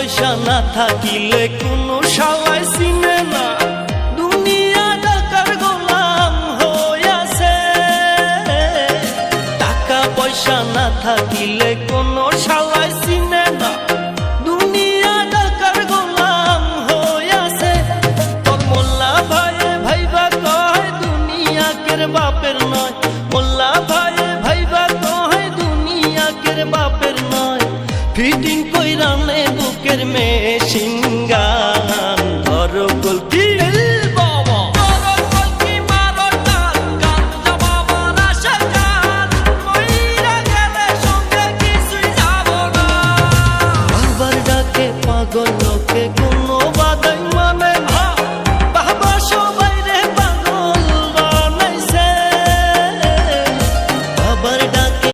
পয়সা না থাকিলে কোনো শালায় চিনে না, দুনিয়া টাকার গোলাম হইয়াছে। টাকা পয়সা না থাকিলে কোনো শালায় চিনে না, দুনিয়া টাকার গোলাম হইয়াছে। তোর মোল্লা ভাইয়ে ভাইবা কয় দুনিয়া কের বাপের নয়, মোল্লা ভাইয়ে ভাইবা কয় দুনিয়া কের বাপের নয়। ফিটিং কইরা নে বুকের মেশিন গান